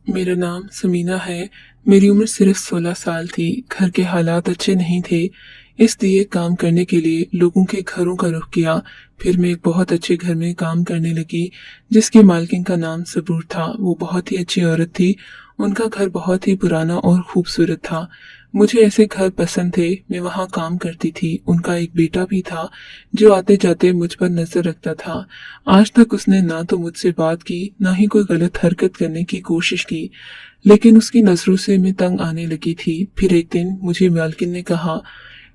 मेरा नाम समीना है। मेरी उम्र सिर्फ 16 साल थी। घर के हालात अच्छे नहीं थे, इसलिए काम करने के लिए लोगों के घरों का रुख किया। फिर मैं एक बहुत अच्छे घर में काम करने लगी, जिसकी मालकिन का नाम सबूर था। वो बहुत ही अच्छी औरत थी। उनका घर बहुत ही पुराना और खूबसूरत था। मुझे ऐसे घर पसंद थे। मैं वहाँ काम करती थी। उनका एक बेटा भी था, जो आते जाते मुझ पर नजर रखता था। आज तक उसने ना तो मुझसे बात की, ना ही कोई गलत हरकत करने की कोशिश की, लेकिन उसकी नजरों से मैं तंग आने लगी थी। फिर एक दिन मुझे मालकिन ने कहा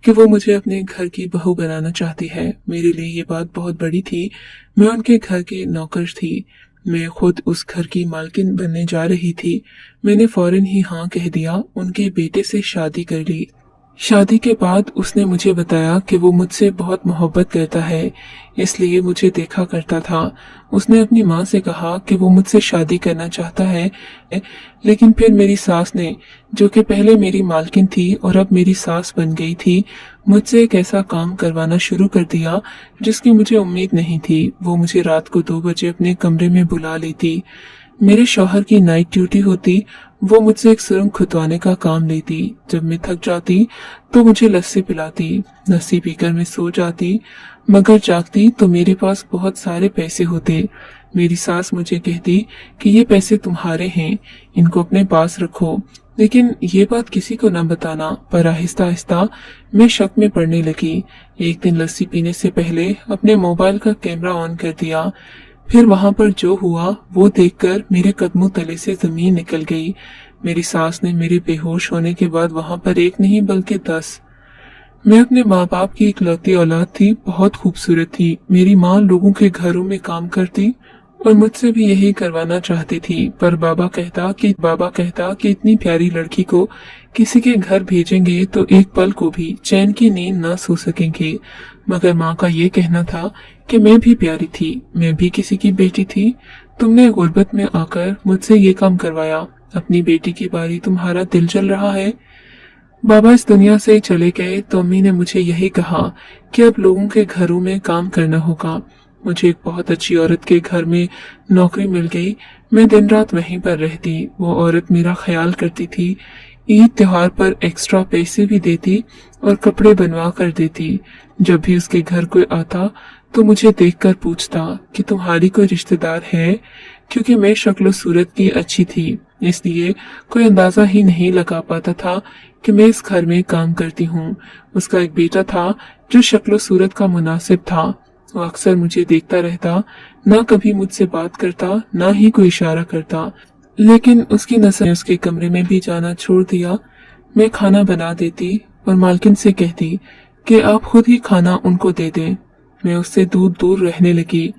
कि वो मुझे अपने घर की बहू बनाना चाहती है। मेरे लिए ये बात बहुत बड़ी थी। मैं उनके घर की नौकर थी। मैं खुद उस घर की मालकिन बनने जा रही थी। मैंने फौरन ही हाँ कह दिया। उनके बेटे से शादी कर ली। शादी के बाद उसने मुझे बताया कि वो मुझसे बहुत मोहब्बत करता है, इसलिए मुझे देखा करता था। उसने अपनी माँ से कहा कि वो मुझसे शादी करना चाहता है, लेकिन फिर मेरी सास ने, जो कि पहले मेरी मालकिन थी और अब मेरी सास बन गई थी, मुझसे एक ऐसा काम करवाना शुरू कर दिया जिसकी मुझे उम्मीद नहीं थी। वो मुझे रात को 2 बजे अपने कमरे में बुला लेती। मेरे शौहर की नाइट ड्यूटी होती। वो मुझसे एक सुरंग खुदवाने का काम लेती। जब मैं थक जाती तो मुझे लस्सी पिलाती। लस्सी पीकर मैं सो जाती, मगर जागती तो मेरे पास बहुत सारे पैसे होते। मेरी सास मुझे कहती कि ये पैसे तुम्हारे हैं, इनको अपने पास रखो, लेकिन ये बात किसी को न बताना। पर आहिस्ता आहिस्ता मैं शक में पड़ने लगी। एक दिन लस्सी पीने से पहले अपने मोबाइल का कैमरा ऑन कर दिया। फिर वहां पर जो हुआ वो देखकर मेरे कदमों तले से जमीन निकल गई। मेरी सास ने मेरे बेहोश होने के बाद वहां पर एक नहीं बल्कि 10। मैं अपने माँ बाप की इकलौती औलाद थी। बहुत खूबसूरत थी। मेरी माँ लोगों के घरों में काम करती और मुझसे भी यही करवाना चाहती थी, पर बाबा कहता कि इतनी प्यारी लड़की को किसी के घर भेजेंगे तो एक पल को भी चैन की नींद न सो सकेंगे। मगर माँ का ये कहना था कि मैं भी प्यारी थी, मैं भी किसी की बेटी थी। तुमने गुर्बत में आकर मुझसे ये काम करवाया, अपनी बेटी की बारी तुम्हारा दिल जल रहा है। बाबा इस दुनिया से चले गए तो अम्मी ने मुझे यही कहा कि अब लोगों के घरों में काम करना होगा। मुझे एक बहुत अच्छी औरत के घर में नौकरी मिल गई। मैं दिन रात वहीं पर रहती। वो औरत मेरा ख्याल करती थी। ईद त्योहार पर एक्स्ट्रा पैसे भी देती और कपड़े बनवा कर देती। जब भी उसके घर कोई आता तो मुझे देखकर पूछता कि तुम्हारी कोई रिश्तेदार है, क्योंकि मैं शक्ल सूरत की अच्छी थी, इसलिए कोई अंदाजा ही नहीं लगा पाता था कि मैं इस घर में काम करती हूँ। उसका एक बेटा था जो शक्ल सूरत का मुनासिब था। वो अक्सर मुझे देखता रहता, ना कभी मुझसे बात करता, ना ही कोई इशारा करता, लेकिन उसकी नजर ने उसके कमरे में भी जाना छोड़ दिया। मैं खाना बना देती और मालकिन से कहती कि आप खुद ही खाना उनको दे दें। मैं उससे दूर दूर रहने लगी,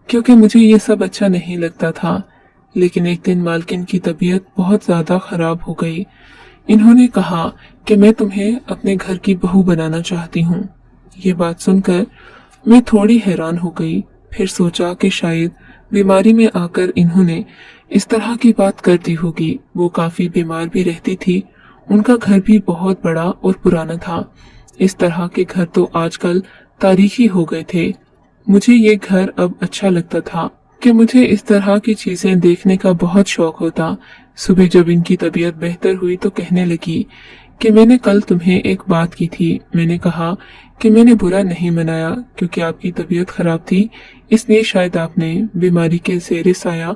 क्योंकि मुझे ये सब अच्छा नहीं लगता था। लेकिन एक दिन मालकिन की तबीयत बहुत ज्यादा खराब हो गई। इन्होंने कहा कि मैं तुम्हें अपने घर की बहू बनाना चाहती हूँ। ये बात सुनकर मैं थोड़ी हैरान हो गई। फिर सोचा कि शायद बीमारी में आकर इन्होंने इस तरह की बात कर दी होगी। वो काफी बीमार भी रहती थी। उनका घर भी बहुत बड़ा और पुराना था। इस तरह के घर तो आजकल तारीखी हो गए थे। मुझे ये घर अब अच्छा लगता था कि मुझे इस तरह की चीजें देखने का बहुत शौक होता। सुबह जब इनकी तबीयत बेहतर हुई तो कहने लगी कि मैंने कल तुम्हें एक बात की थी। मैंने कहा कि मैंने बुरा नहीं मनाया, क्योंकि आपकी तबीयत खराब थी, इसलिए शायद आपने बीमारी के ज़ेरे साया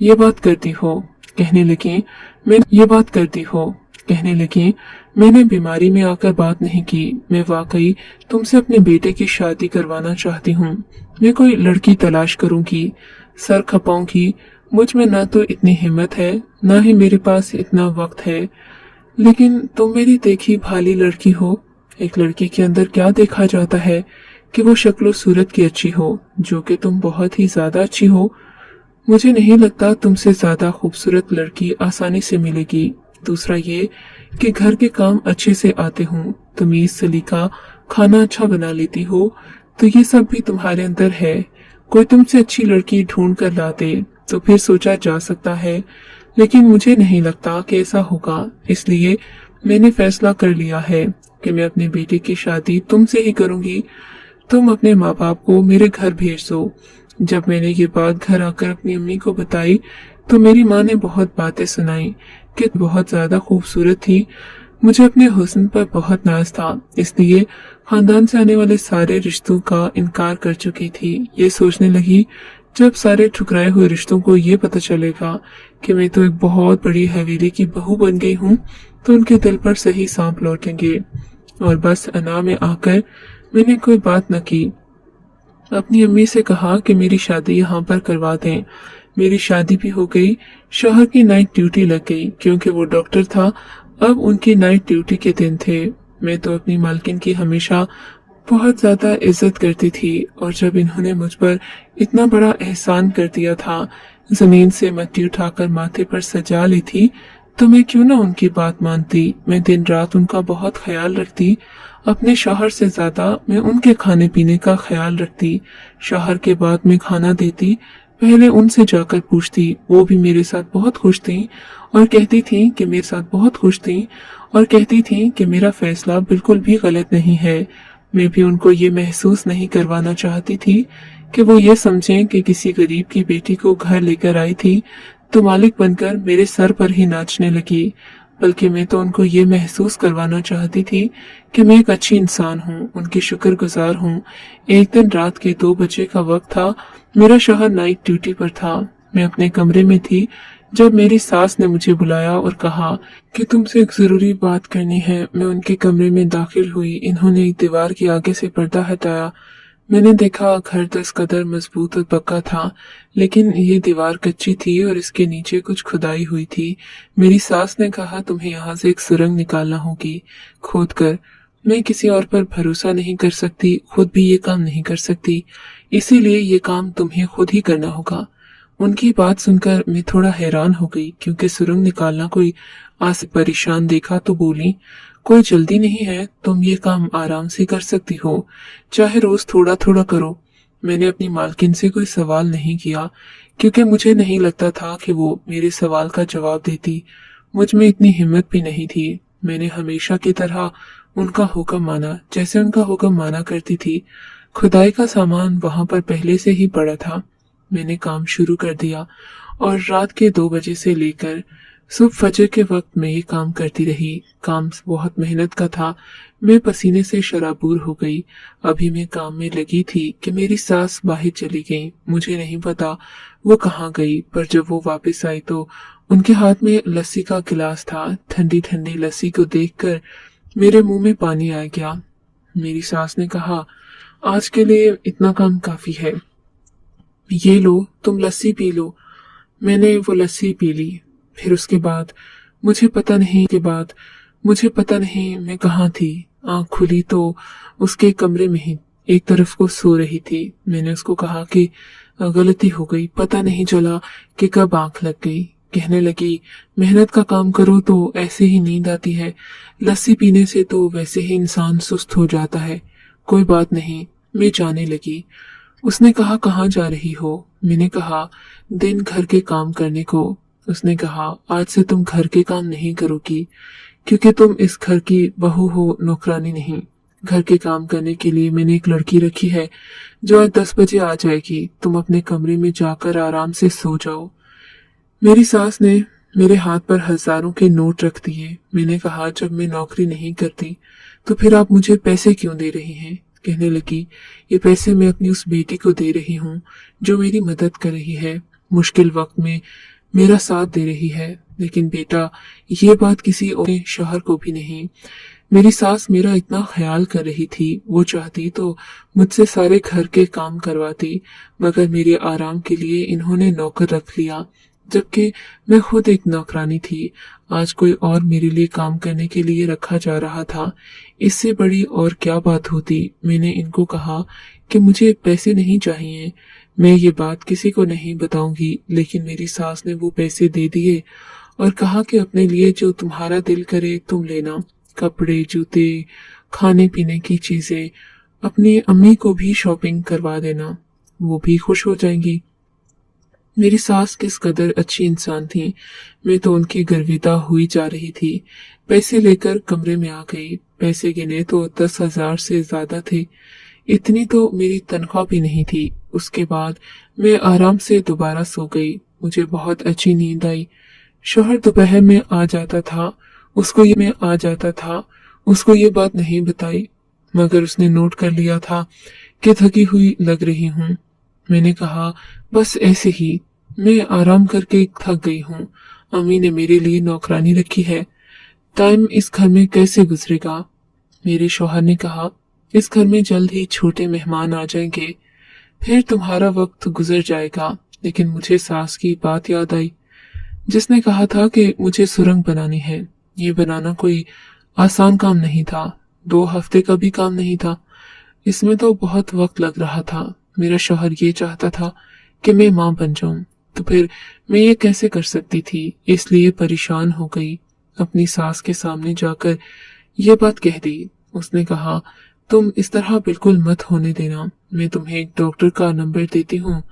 ये बात करती हो। कहने लगी मैं ये बात करती हो कहने लगी मैंने बीमारी में आकर बात नहीं की। मैं वाकई तुमसे अपने बेटे की शादी करवाना चाहती हूँ। मैं कोई लड़की तलाश करूंगी, सर खपाऊंगी। मुझ में ना तो इतनी हिम्मत है, ना ही मेरे पास इतना वक्त है। लेकिन तुम मेरी देखी भाली लड़की हो। एक लड़की के अंदर क्या देखा जाता है कि वो शक्ल सूरत की अच्छी हो, जो कि तुम बहुत ही ज्यादा अच्छी हो। मुझे नहीं लगता तुमसे ज्यादा खूबसूरत लड़की आसानी से मिलेगी। दूसरा ये कि घर के काम अच्छे से आते हों, तमीज सलीका, खाना अच्छा बना लेती हो, तो ये सब भी तुम्हारे अंदर है। कोई तुमसे अच्छी लड़की ढूंढ कर ला दे तो फिर सोचा जा सकता है, लेकिन मुझे नहीं लगता कि ऐसा होगा। इसलिए मैंने फैसला कर लिया है कि मैं अपने बेटे की शादी तुमसे ही करूंगी। तुम अपने माँ बाप को मेरे घर भेज दो। जब मैंने ये बात घर आकर अपनी अम्मी को बताई तो मेरी माँ ने बहुत बातें सुनाई कि बहुत ज्यादा खूबसूरत थी। मुझे अपने हुस्न पर बहुत नाज था, इसलिए खानदान से आने वाले सारे रिश्तों का इनकार कर चुकी थी। ये सोचने लगी, जब सारे ठुकराए हुए रिश्तों को ये पता चलेगा कि मैं तो एक बहुत बड़ी हवेली की बहू बन गई हूँ, तो उनके दिल पर सही सांप लौटेंगे। और बस अना में आकर मैंने कोई बात न की। अपनी अम्मी से कहा कि मेरी शादी यहाँ पर करवा दें। मेरी शादी भी हो गई। शौहर की नाइट ड्यूटी लग गई, क्योंकि वो डॉक्टर था। अब उनकी नाइट ड्यूटी के दिन थे। मैं तो अपनी मालकिन की हमेशा बहुत ज्यादा इज्जत करती थी, और जब इन्होंने मुझ पर इतना बड़ा एहसान कर दिया था, जमीन से मिट्टी उठाकर माथे पर सजा ली थी, तो मैं क्यों ना उनकी बात मानती। मैं दिन रात उनका बहुत ख्याल रखती। अपने शौहर से ज्यादा मैं उनके खाने पीने का ख्याल रखती। शौहर के बाद मैं खाना देती, पहले उनसे जाकर पूछती। वो भी मेरे साथ बहुत खुश थी और कहती थी कि मेरे साथ बहुत खुश थी और कहती थी कि मेरा फैसला बिल्कुल भी गलत नहीं है। मैं भी उनको ये महसूस नहीं करवाना चाहती थी कि वो ये समझें कि किसी गरीब की बेटी को घर लेकर आई थी तो मालिक बनकर मेरे सर पर ही नाचने लगी, बल्कि मैं तो उनको ये महसूस करवाना चाहती थी कि मैं एक अच्छी इंसान हूँ, उनकी शुक्रगुजार हूँ। एक दिन रात के 2 बजे का वक्त था। मेरा शौहर नाइट ड्यूटी पर था। मैं अपने कमरे में थी जब मेरी सास ने मुझे बुलाया और कहा कि तुमसे एक जरूरी बात करनी है। मैं उनके कमरे में दाखिल हुई। इन्होंने एक दीवार के आगे से पर्दा हटाया। मैंने देखा घर 10 कदर मजबूत और पक्का था, लेकिन ये दीवार कच्ची थी और इसके नीचे कुछ खुदाई हुई थी। मेरी सास ने कहा, तुम्हें यहाँ से एक सुरंग निकालना होगी, खोद कर। मैं किसी और पर भरोसा नहीं कर सकती, खुद भी ये काम नहीं कर सकती, इसीलिए ये काम तुम्हें खुद ही करना होगा। उनकी बात सुनकर मैं थोड़ा हैरान हो गई, क्योंकि सुरंग निकालना कोई आस परेशान देखा तो बोली, कोई जल्दी नहीं है, तुम ये काम आराम से कर सकती हो, चाहे रोज थोड़ा थोड़ा करो। मैंने अपनी मालकिन से कोई सवाल नहीं किया, क्योंकि मुझे नहीं लगता था कि वो मेरे सवाल का जवाब देती। मुझ में इतनी हिम्मत भी नहीं थी। मैंने हमेशा की तरह उनका हुक्म माना, जैसे उनका हुक्म माना करती थी। खुदाई का सामान वहां पर पहले से ही पड़ा था। मैंने काम शुरू कर दिया और रात के 2 बजे से लेकर सुबह फजर के वक्त में ये काम करती रही। काम बहुत मेहनत का था। मैं पसीने से शराबूर हो गई। अभी मैं काम में लगी थी कि मेरी सास बाहर चली गई। मुझे नहीं पता वो कहाँ गई, पर जब वो वापस आई तो उनके हाथ में लस्सी का गिलास था। ठंडी ठंडी लस्सी को देखकर मेरे मुंह में पानी आ गया। मेरी सास ने कहा, आज के लिए इतना काम काफी है, ये लो, तुम लस्सी पी लो। मैंने वो लस्सी पी ली। फिर उसके बाद मुझे पता नहीं मैं कहाँ थी। आंख खुली तो उसके कमरे में ही एक तरफ को सो रही थी। मैंने उसको कहा कि गलती हो गई, पता नहीं चला कि कब आंख लग गई। कहने लगी, मेहनत का काम करो तो ऐसे ही नींद आती है, लस्सी पीने से तो वैसे ही इंसान सुस्त हो जाता है। कोई बात नहीं, मैं जाने लगी। उसने कहा, कहाँ जा रही हो? मैंने कहा, दिन घर के काम करने को। उसने कहा, आज से तुम घर के काम नहीं करोगी, क्योंकि तुम इस घर की बहू हो, नौकरानी नहीं। घर के काम करने के लिए मैंने एक लड़की रखी है जो आज 10 बजे आ जाएगी। तुम अपने कमरे में जाकर आराम से सो जाओ। मेरी सास ने मेरे हाथ पर हजारों के नोट रख दिए। मैंने कहा, जब मैं नौकरी नहीं करती तो फिर आप मुझे पैसे क्यों दे रही हैं? कहने लगी, ये पैसे मैं अपनी उस बेटी को दे रही हूँ जो मेरी मदद कर रही है, मुश्किल वक्त में मेरा साथ दे रही है। लेकिन बेटा, ये बात किसी और शौहर को भी नहीं। मेरी सास मेरा इतना ख्याल कर रही थी। वो चाहती तो मुझसे सारे घर के काम करवाती, मगर मेरे आराम के लिए इन्होंने नौकर रख लिया, जबकि मैं खुद एक नौकरानी थी। आज कोई और मेरे लिए काम करने के लिए रखा जा रहा था। इससे बड़ी और क्या बात होती। मैंने इनको कहा कि मुझे पैसे नहीं चाहिए, मैं ये बात किसी को नहीं बताऊंगी। लेकिन मेरी सास ने वो पैसे दे दिए और कहा कि अपने लिए जो तुम्हारा दिल करे तुम लेना, कपड़े, जूते, खाने पीने की चीजें। अपनी अम्मी को भी शॉपिंग करवा देना, वो भी खुश हो जाएंगी। मेरी सास किस कदर अच्छी इंसान थी, मैं तो उनकी गर्विदा हुई जा रही थी। पैसे लेकर कमरे में आ गई। पैसे गिने तो 10,000 से ज्यादा थे। इतनी तो मेरी तनख्वाह भी नहीं थी। उसके बाद मैं आराम से दोबारा सो गई। मुझे बहुत अच्छी नींद आई। शौहर दोपहर में आ जाता था, उसको ये बात नहीं बताई, मगर उसने नोट कर लिया था कि थकी हुई लग रही हूँ। मैंने कहा, बस ऐसे ही, मैं आराम करके थक गई हूँ। अम्मी ने मेरे लिए नौकरानी रखी है, टाइम इस घर में कैसे गुजरेगा। मेरे शौहर ने कहा, इस घर में जल्द ही छोटे मेहमान आ जाएंगे, फिर तुम्हारा वक्त गुजर जाएगा। लेकिन मुझे सास की बात याद आई, जिसने कहा था कि मुझे सुरंग बनानी है। ये बनाना कोई आसान काम नहीं था, 2 हफ्ते का भी काम नहीं था। इसमें तो बहुत वक्त लग रहा था। मेरा शौहर ये चाहता था कि मैं मां बन जाऊं, तो फिर मैं ये कैसे कर सकती थी। इसलिए परेशान हो गई, अपनी सास के सामने जाकर ये बात कह दी। उसने कहा, तुम इस तरह बिल्कुल मत होने देना, मैं तुम्हें एक डॉक्टर का नंबर देती हूँ,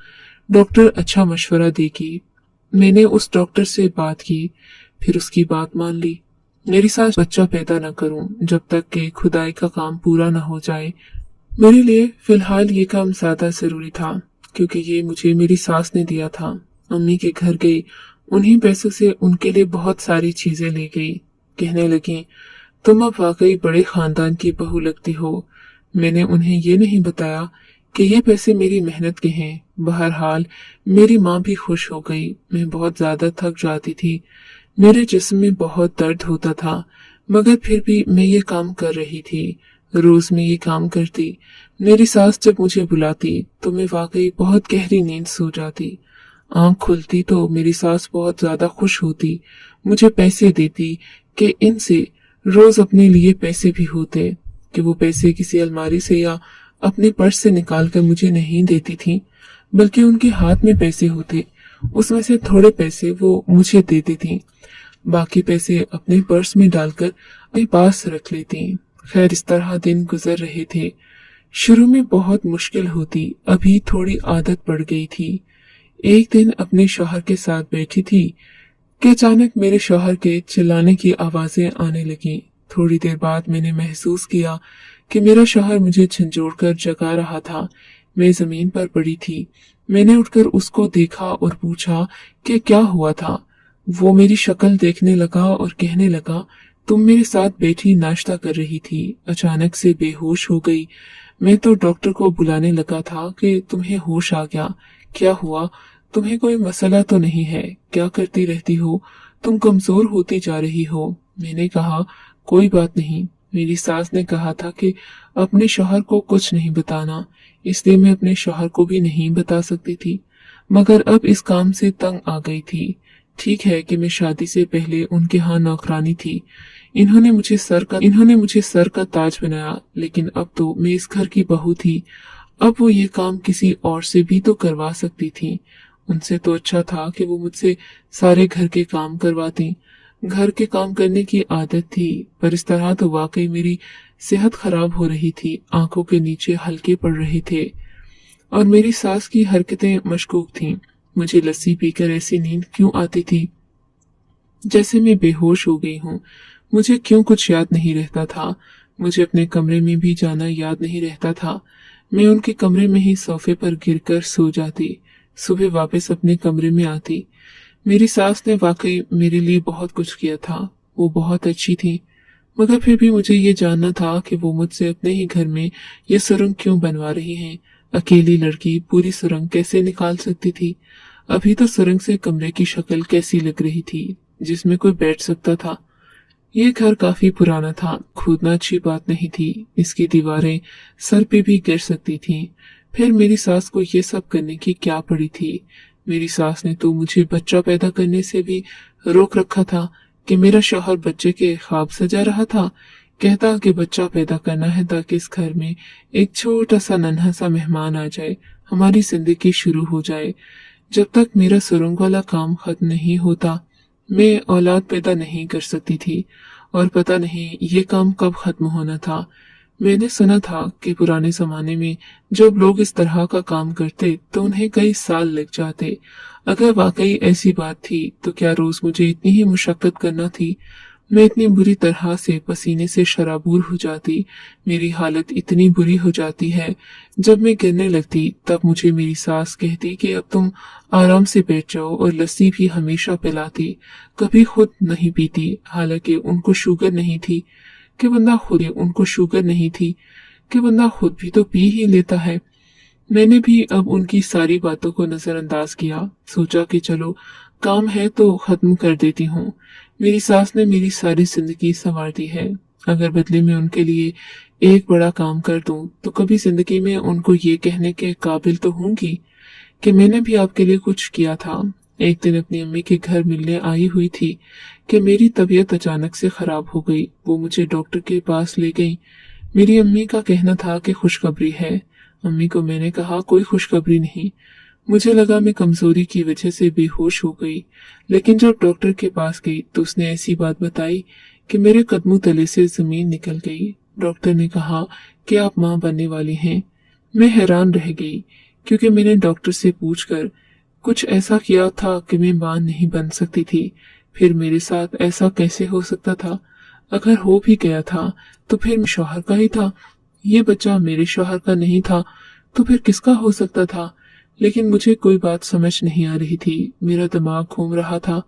डॉक्टर अच्छा मशवरा देगी। मैंने उस डॉक्टर से बात की, फिर उसकी बात मान ली। मेरी सास बच्चा पैदा न करूं जब तक कि खुदाई का काम पूरा न हो जाए। मेरे लिए फिलहाल ये काम ज्यादा जरूरी था, क्योंकि ये मुझे मेरी सास ने दिया था। अम्मी के घर गई, उन्हीं पैसों से उनके लिए बहुत सारी चीजें ले गई। कहने लगी, तुम अब वाकई बड़े खानदान की बहू लगती हो। मैंने उन्हें ये नहीं बताया कि ये पैसे मेरी मेहनत के हैं। बहरहाल मेरी माँ भी खुश हो गई। मैं बहुत ज्यादा थक जाती थी, मेरे जिस्म में बहुत दर्द होता था, मगर फिर भी मैं ये काम कर रही थी। रोज मैं ये काम करती। मेरी सास जब मुझे बुलाती तो मैं वाकई बहुत गहरी नींद सो जाती। आंख खुलती तो मेरी सास बहुत ज्यादा खुश होती, मुझे पैसे देती कि इनसे रोज अपने लिए पैसे भी होते, कि वो पैसे किसी अलमारी से या अपने पर्स से निकाल कर मुझे नहीं देती थी, बल्कि उनके हाथ में पैसे होते, उसमें से थोड़े पैसे वो मुझे देती थी, बाकी पैसे अपने पर्स में डालकर अपने पास रख लेती। खैर, इस तरह दिन गुजर रहे थे। शुरू में बहुत मुश्किल होती, अभी थोड़ी आदत पड़ गई थी। एक दिन अपने शौहर के साथ बैठी थी कि अचानक मेरे शौहर के चिल्लाने की आवाजें आने लगी। थोड़ी देर बाद मैंने महसूस किया कि मेरा शौहर मुझे झंझोड़कर जगा रहा था। मैं जमीन पर पड़ी थी। मैंने उठकर उसको देखा और पूछा कि क्या हुआ था। वो मेरी शक्ल देखने लगा और कहने लगा, तुम मेरे साथ बैठी नाश्ता कर रही थी, अचानक से बेहोश हो गई। मैं तो डॉक्टर को बुलाने लगा था कि तुम्हें होश आ गया। क्या हुआ? तुम्हें कोई मसला तो नहीं है? क्या करती रहती हो? तुम कमजोर होती जा रही हो। मैंने कहा, कोई बात नहीं। मेरी सास ने कहा था कि अपने शौहर को कुछ नहीं बताना, इसलिए मैं अपने शौहर को भी नहीं बता सकती थी, मगर अब इस काम से तंग आ गई थी। ठीक है कि मैं शादी से पहले उनके यहाँ नौकरानी थी। इन्होंने मुझे सर का ताज बनाया, लेकिन अब तो मैं इस घर की बहू थी। अब वो ये काम किसी और से भी तो करवा सकती थी। उनसे तो अच्छा था कि वो मुझसे सारे घर के काम करवाती। घर के काम करने की आदत थी, पर इस तरह तो वाकई मेरी सेहत खराब हो रही थी। आंखों के नीचे हल्के पड़ रहे थे और मेरी सास की हरकतें मशकूक थीं। मुझे लस्सी पीकर ऐसी नींद क्यों आती थी जैसे मैं बेहोश हो गई हूँ। मुझे क्यों कुछ याद नहीं रहता था। मुझे अपने कमरे में भी जाना याद नहीं रहता था। मैं उनके कमरे में ही सोफे पर गिरकर सो जाती, सुबह वापस अपने कमरे में आती। मेरी सास ने वाकई मेरे लिए बहुत कुछ किया था। वो बहुत अच्छी थी, मगर फिर भी मुझे ये जानना था कि वो मुझसे अपने ही घर में ये सुरंग क्यों बनवा रही हैं। अकेली लड़की पूरी सुरंग कैसे निकाल सकती थी? अभी तो सुरंग से कमरे की शक्ल कैसी लग रही थी, जिसमें कोई बैठ सकता था। ये घर काफी पुराना था, खोदना अच्छी बात नहीं थी। इसकी दीवारें सर पे भी गिर सकती थीं। फिर मेरी सास को ये सब करने की क्या पड़ी थी? मेरी सास ने तो मुझे बच्चा पैदा करने से भी रोक रखा था कि मेरा शौहर बच्चे के ख्वाब सजा रहा था। कहता कि बच्चा पैदा करना है ताकि इस घर में एक छोटा सा नन्हा सा मेहमान आ जाए, हमारी जिंदगी शुरू हो जाए। जब तक मेरा सुरंग वाला काम खत्म नहीं होता, मैं औलाद पैदा नहीं कर सकती थी, और पता नहीं ये काम कब खत्म होना था। मैंने सुना था कि पुराने जमाने में जब लोग इस तरह का काम करते तो उन्हें कई साल लग जाते। अगर वाकई ऐसी बात थी तो क्या रोज मुझे इतनी ही मुशक्कत करना थी? मैं इतनी बुरी तरह से पसीने से शराबूर हो जाती, मेरी हालत इतनी बुरी हो जाती है। जब मैं गिरने लगती तब मुझे मेरी सास कहती कि अब तुम आराम से बैठ जाओ, और लस्सी भी हमेशा पिलाती, कभी खुद नहीं पीती। हालांकि उनको शुगर नहीं थी कि बंदा खुद भी तो पी ही लेता है। मैंने भी अब उनकी सारी बातों को नजरअंदाज किया, सोचा कि चलो काम है तो खत्म कर देती हूँ। मेरी सास ने मेरी सारी जिंदगी संवार दी है, अगर बदले में उनके लिए एक बड़ा काम कर दूं तो कभी जिंदगी में उनको ये कहने के काबिल तो होंगी कि मैंने भी आपके लिए कुछ किया था। एक दिन अपनी अम्मी के घर मिलने आई हुई थी कि मेरी तबीयत अचानक से खराब हो गई। वो मुझे डॉक्टर के पास ले गई। मेरी अम्मी का कहना था कि खुशखबरी है। अम्मी को मैंने कहा कोई खुशखबरी नहीं। मुझे लगा मैं कमजोरी की वजह से बेहोश हो गई, लेकिन जब डॉक्टर के पास गई तो उसने ऐसी बात बताई कि मेरे कदमों तले से जमीन निकल गई। डॉक्टर ने कहा कि आप मां बनने वाली हैं। मैं हैरान रह गई, क्योंकि मैंने डॉक्टर से पूछकर कुछ ऐसा किया था कि मैं मां नहीं बन सकती थी। फिर मेरे साथ ऐसा कैसे हो सकता था? अगर हो भी गया था तो फिर मैं शौहर का ही था। ये बच्चा मेरे शौहर का नहीं था तो फिर किसका हो सकता था? लेकिन मुझे कोई बात समझ नहीं आ रही थी, मेरा दिमाग घूम रहा था।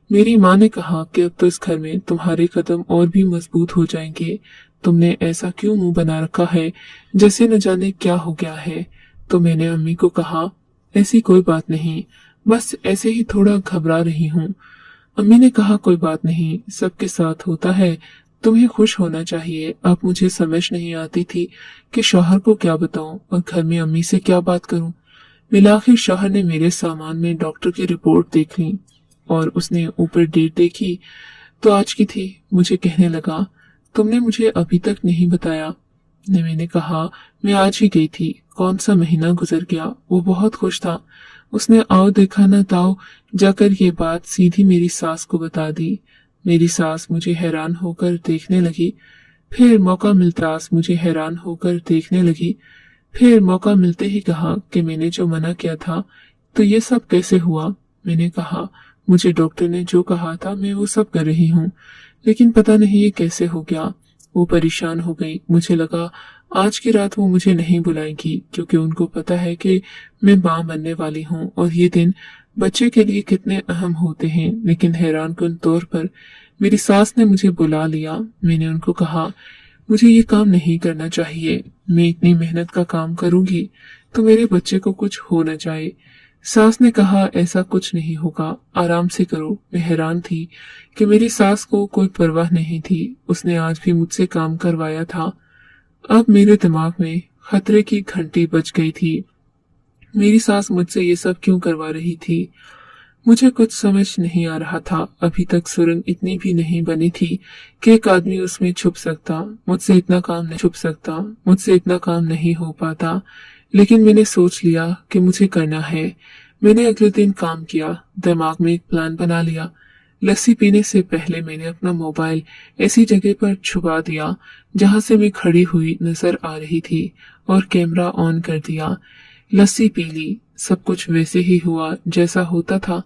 मेरी माँ ने कहा कि अब तो इस घर में तुम्हारे कदम और भी मजबूत हो जाएंगे। तुमने ऐसा क्यों मुंह बना रखा है, जैसे न जाने क्या हो गया है। तो मैंने अम्मी को कहा ऐसी कोई बात नहीं, बस ऐसे ही थोड़ा घबरा रही हूँ। अम्मी ने कहा कोई बात नहीं, सबके साथ होता है, तुम्हें खुश होना चाहिए। अब मुझे समझ नहीं आती थी कि शौहर को क्या बताऊं और घर में अम्मी से क्या बात करूं। मिलाखिर शौहर ने मेरे सामान में डॉक्टर की रिपोर्ट देख ली और उसने ऊपर डेट देखी तो आज की थी। मुझे कहने लगा तुमने मुझे अभी तक नहीं बताया। मैंने कहा मैं आज ही गई थी, कौन सा महीना गुजर गया। वो बहुत खुश था। उसने आओ देखा न ताओ जाकर ये बात सीधी मेरी सास को बता दी। मेरी सास मुझे हैरान होकर देखने लगी, फिर मौका मिलते ही कहा कि मैंने जो मना किया था तो ये सब कैसे हुआ। मैंने कहा मुझे डॉक्टर ने जो कहा था मैं वो सब कर रही हूँ, लेकिन पता नहीं ये कैसे हो गया। वो परेशान हो गई। मुझे लगा आज की रात वो मुझे नहीं बुलाएगी, क्योंकि उनको पता है कि मैं मां बनने वाली हूँ और ये दिन बच्चे के लिए कितने अहम होते हैं। लेकिन हैरानकुन तौर पर मेरी सास ने मुझे बुला लिया। मैंने उनको कहा मुझे ये काम नहीं करना चाहिए, मैं इतनी मेहनत का काम करूंगी तो मेरे बच्चे को कुछ हो न जाए। सास ने कहा ऐसा कुछ नहीं होगा, आराम से करो। मैं हैरान थी कि मेरी सास को कोई परवाह नहीं थी। उसने आज भी मुझसे काम करवाया था। अब मेरे दिमाग में खतरे की घंटी बज गई थी। मेरी सास मुझसे ये सब क्यों करवा रही थी? मुझे कुछ समझ नहीं आ रहा था। अभी तक सुरंग इतनी भी नहीं बनी थी कि एक आदमी उसमें छुप सकता। मुझसे इतना काम नहीं हो पाता। लेकिन मैंने सोच लिया कि मुझे करना है। मैंने अगले दिन काम किया, दिमाग में एक प्लान बना लिया। लस्सी पीने से पहले मैंने अपना मोबाइल ऐसी जगह पर छुपा दिया जहां से मैं खड़ी हुई नजर आ रही थी, और कैमरा ऑन कर दिया। लस्सी पी ली। सब कुछ वैसे ही हुआ जैसा होता था।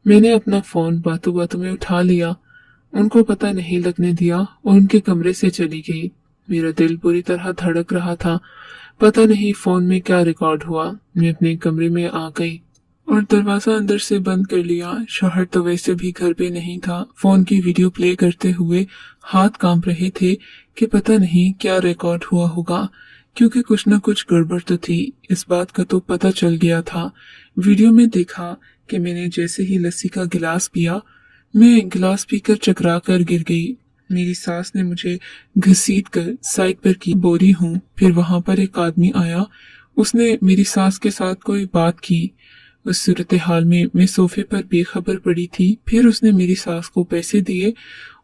मैंने अपना फोन बातों बातों में उठा लिया, उनको पता नहीं लगने दिया और उनके कमरे से चली गई। मेरा दिल बुरी तरह धड़क रहा था। पता नहीं फोन में क्या रिकॉर्ड हुआ। मैं अपने कमरे में आ गई और दरवाजा अंदर से बंद कर लिया। शौहर तो वैसे भी घर पे नहीं था। फोन की वीडियो प्ले करते हुए हाथ कांप रहे थे कि पता नहीं क्या रिकॉर्ड हुआ होगा, क्योंकि कुछ न कुछ गड़बड़ तो थी। इस बात का तो पता चल गया था। वीडियो में देखा कि मैंने जैसे ही लस्सी का गिलास पिया, मैं गिलास पीकर चकरा कर गिर गई। मेरी सास ने मुझे घसीट कर साइड पर की, बोरी हूँ। फिर वहां पर एक आदमी आया, उसने मेरी सास के साथ कोई बात की। उस सूरत हाल में मैं सोफे पर बेखबर पड़ी थी। फिर उसने मेरी सास को पैसे दिए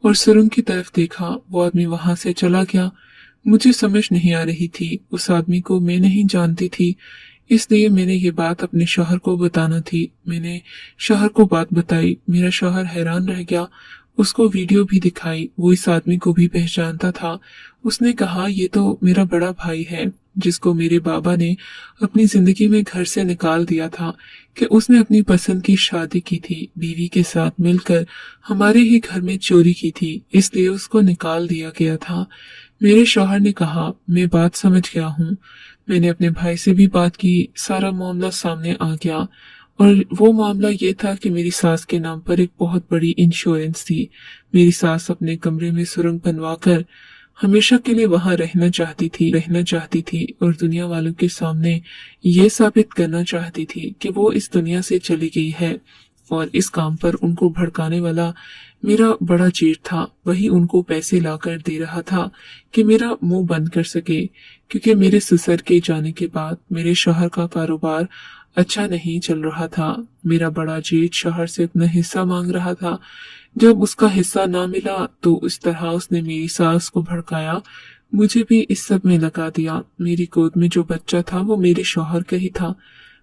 और सुरंग की तरफ देखा। वो आदमी वहां से चला गया। मुझे समझ नहीं आ रही थी। उस आदमी को मैं नहीं जानती थी, इसलिए मैंने ये बात अपने शौहर को बताना थी। मैंने शौहर को बात बताई। मेरा शौहर हैरान रह गया। उसको वीडियो भी दिखाई। वो इस आदमी को भी पहचानता था। उसने कहा ये तो मेरा बड़ा भाई है। जिसको मेरे बाबा ने अपनी जिंदगी में घर से निकाल दिया था कि उसने अपनी पसंद की शादी की थी, बीवी के साथ मिलकर हमारे ही घर में चोरी की थी, इसलिए उसको निकाल दिया गया था। मेरे शौहर ने कहा, मैं बात समझ गया हूँ। मैंने अपने भाई से भी बात की, सारा मामला सामने आ गया। और वो मामला ये था कि मेरी सास के नाम पर एक बहुत बड़ी इंश्योरेंस थी। मेरी सास अपने कमरे में सुरंग बनवाकर हमेशा के लिए वहां रहना चाहती थी और दुनिया वालों के सामने ये साबित करना चाहती थी कि वो इस दुनिया से चली गई है। और इस काम पर उनको भड़काने वाला मेरा बड़ा जेठ था। वही उनको पैसे लाकर दे रहा था कि मेरा मुंह बंद कर सके, क्योंकि मेरे ससुर के जाने के बाद मेरे शौहर का कारोबार अच्छा नहीं चल रहा था। मेरा बड़ा जेठ शौहर से अपना हिस्सा मांग रहा था। जब उसका हिस्सा ना मिला तो इस तरह उसने मेरी सास को भड़काया, मुझे भी इस सब में लगा दिया। मेरी गोद में जो बच्चा था वो मेरे शौहर का ही था।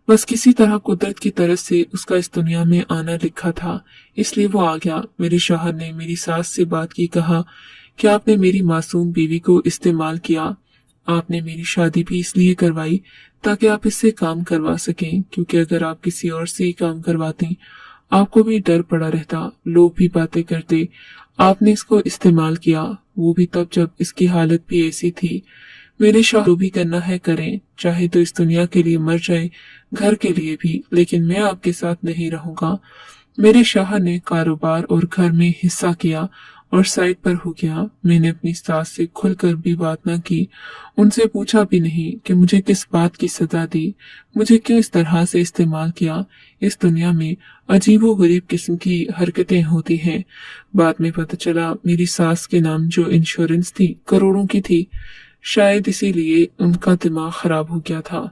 बस किसी तरह कुदरत की तरफ से उसका इस दुनिया में आना लिखा था, इसलिए वो आ गया। मेरे शौहर ने मेरी सास से बात की, कहा कि आपने मेरी मासूम बीवी को इस्तेमाल किया। आपने मेरी शादी भी इसलिए करवाई ताकि आप इससे काम करवा सकें, क्योंकि अगर आप किसी और से ही काम करवाती आपको भी डर पड़ा रहता, लोग भी बातें करते। आपने इसको इस्तेमाल किया, वो भी तब जब इसकी हालत भी ऐसी थी। मेरे शौहर जो भी करना है करें, चाहे तो इस दुनिया के लिए मर जाए, घर के लिए भी, लेकिन मैं आपके साथ नहीं रहूंगा। मेरे शौहर ने कारोबार और घर में हिस्सा किया और साइड पर हो गया। मैंने अपनी सास से खुलकर भी बात न की, उनसे पूछा भी नहीं कि मुझे किस बात की सजा दी, मुझे क्यों इस तरह से इस्तेमाल किया। इस दुनिया में अजीबो गरीब किस्म की हरकतें होती हैं। बाद में पता चला मेरी सास के नाम जो इंश्योरेंस थी करोड़ों की थी, शायद इसीलिए उनका दिमाग खराब हो गया था।